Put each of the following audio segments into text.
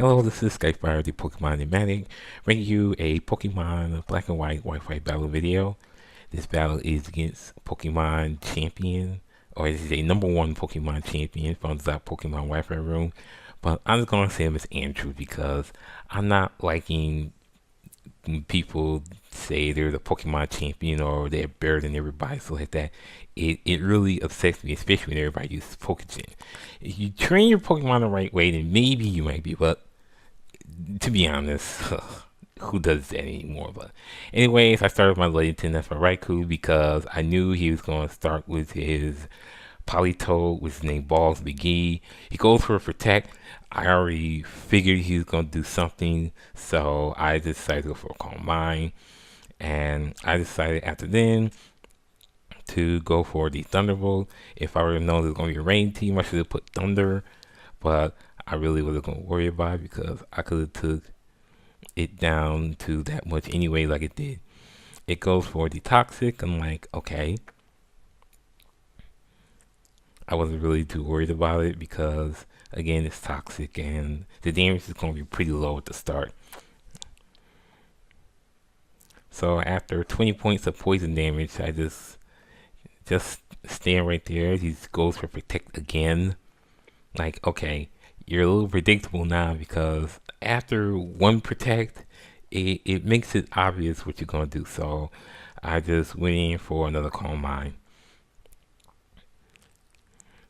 Hello, this is Skyfire, the Pokemon Enigmatic, bringing you a Pokemon Black and White Wi-Fi battle video. This battle is against Pokemon Champion, or this is a #1 Pokemon Champion from the Pokemon Wi-Fi room. But I'm just going to say him as Andrew because I'm not liking when people say they're the Pokemon Champion or they're better than everybody, so like that. It really upsets me, especially when everybody uses Pokegen. If you train your Pokemon the right way, then maybe you might be, but to be honest, who does that anymore? But anyways, I started my Legend for Raikou because I knew he was going to start with his Politoed, which is named Balls McGee. He goes for a Protect. I already figured he was going to do something, so I decided to go for a Calm Mind. And I decided after then to go for the Thunderbolt. If I would have known it was going to be a rain team, I should have put Thunder, but I really wasn't going to worry about it because I could have took it down to that much anyway like it did. It goes for the Toxic. I'm like, okay. I wasn't really too worried about it because, again, it's Toxic and the damage is going to be pretty low at the start. So after 20 points of poison damage, I just stand right there. He goes for Protect again. Like, okay, you're a little predictable now because after one Protect, it makes it obvious what you're going to do. So I just went in for another Calm Mind.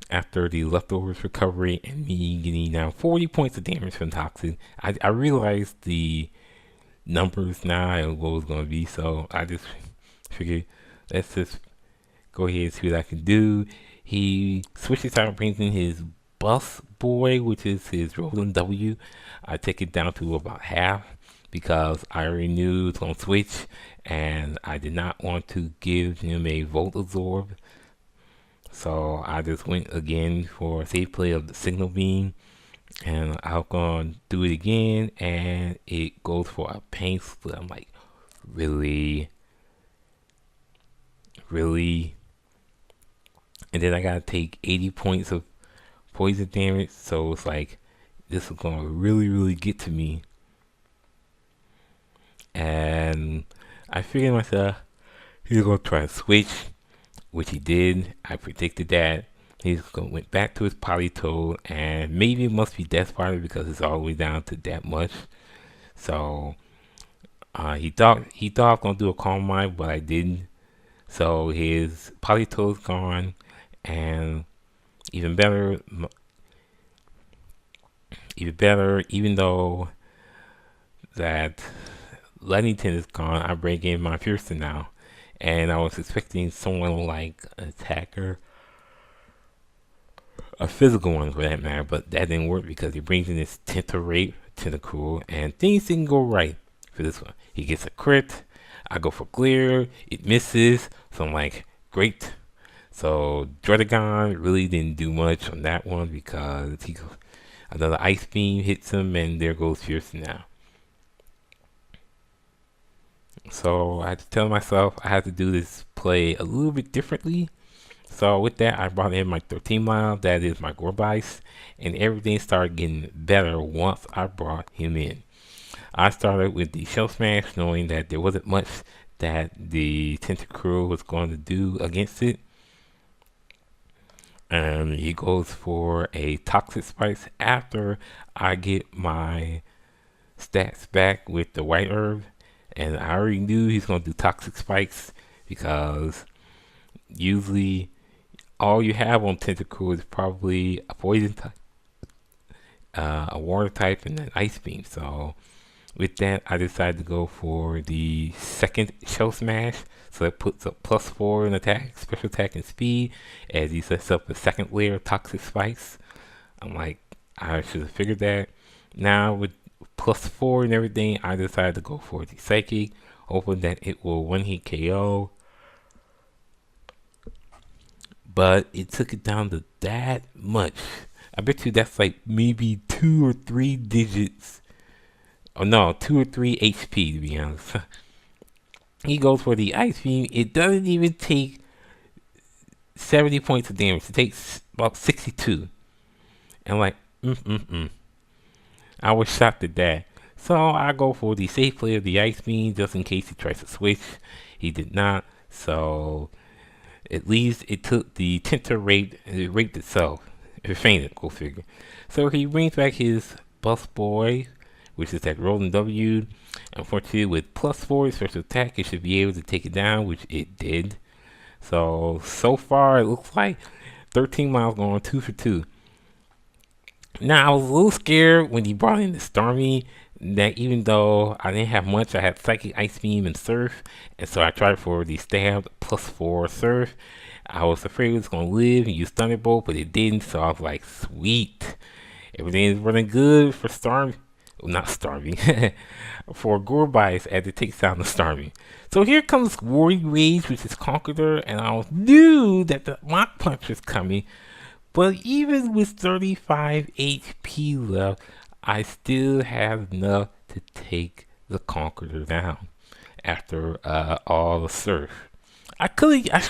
After the Leftovers recovery and me getting down 40 points of damage from Toxic, I realized the numbers now and what was going to be. So I just figured, let's just go ahead and see what I can do. He switches out, brings in his Bus Boy, which is his Rolling W. I take it down to about half because I already knew it was going to switch and I did not want to give him a Volt Absorb. So I just went again for a safe play of the Signal Beam. And I'm going to do it again and it goes for a Pain Split. I'm like, really? Really? And then I gotta take 80 points of poison damage, so it's like this is gonna really get to me. And I figured to myself he's gonna try to switch, which he did. I predicted that. He's gonna went back to his Politoed, and maybe it must be Death Spider because it's all the way down to that much. So he thought I was gonna do a Calm Mind, but I didn't. So his Politoed's gone, and even better, even though that Luddington is gone, I bring in my Fuerstenau. And I was expecting someone like an attacker, a physical one for that matter, but that didn't work because he brings in this TentaRape, Tentacruel, and things didn't go right for this one. He gets a crit, I go for Glare, it misses, so I'm like, great. So Druddigon really didn't do much on that one because another Ice Beam hits him and there goes Fuerstenau. So I had to tell myself I had to do this play a little bit differently. So with that, I brought in my 13 mile, that is my Gorbice, and everything started getting better once I brought him in. I started with the Shell Smash, knowing that there wasn't much that the Tentacruel was going to do against it. And he goes for a Toxic Spikes after I get my stats back with the White Herb. And I already knew he's going to do Toxic Spikes because usually all you have on Tentacruel is probably a Poison type, a Water type, and an Ice Beam. So with that, I decided to go for the second Shell Smash. So that puts up +4 in attack, special attack, and speed as he sets up a second layer of Toxic Spikes. I'm like, I should have figured that. Now with +4 and everything, I decided to go for the Psychic, hoping that it will one-hit KO. But it took it down to that much. I bet you that's like maybe 2 or 3 digits. Oh no, 2 or 3 HP to be honest. He goes for the Ice Beam. It doesn't even take 70 points of damage. It takes about 62. And I'm like, I was shocked at that. So I go for the safe play of the Ice Beam just in case he tries to switch. He did not. So at least it took the TentaRape, it raped itself. It fainted, go figure. So he brings back his Bus Boy, which is that rolling W. Unfortunately, with +4 special attack, it should be able to take it down, which it did. So far, it looks like 13 miles going 2 for 2. Now, I was a little scared when he brought in the Starmie, that even though I didn't have much, I had Psychic, Ice Beam, and Surf, and so I tried for the Stab +4 Surf. I was afraid it was going to live and use Thunderbolt, but it didn't, so I was like, sweet. Everything is running good for Starmie. Well, not Starmie. For Gorbice as it takes down the Starmie. So here comes Worry Rage, which is Conqueror, and I knew that the Mach Punch was coming. But even with 35 HP left, I still have enough to take the Conqueror down after all the Surf.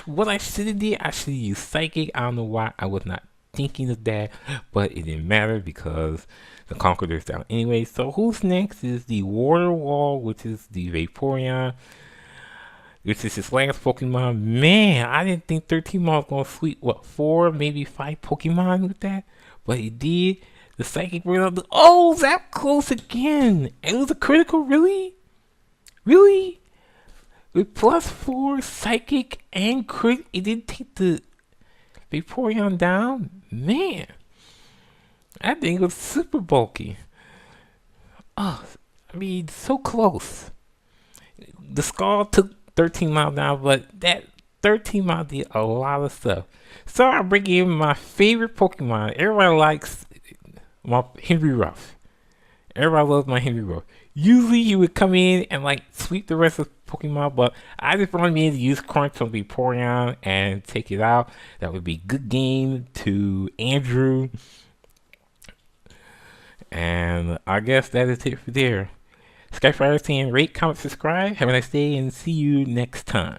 What I should have did, I should have used Psychic. I don't know why I was not thinking of that, but it didn't matter because the Conqueror is down anyway. So who's next is the Water Wall, which is the Vaporeon, which is his last Pokemon. Man, I didn't think 13 miles was going to sweep, 4, maybe 5 Pokemon with that? But he did. The Psychic ran out. Oh, that close again. It was a critical, really? Really? With +4 Psychic and crit, it didn't take the Vaporeon down? Man, that thing was super bulky. Oh, I mean, so close. The Skull took 13 miles down, but that 13 miles did a lot of stuff. So I bring in my favorite Pokemon. Everybody likes my Henry Ruff. Everybody loves my Henry Ruff. Usually he would come in and like sweep the rest of the Pokemon, but I just brought him in to use Crunch on Vaporeon and take it out. That would be good game to Andrew. And I guess that is it for there. Skyfire saying rate, comment, subscribe. Have a nice day and see you next time.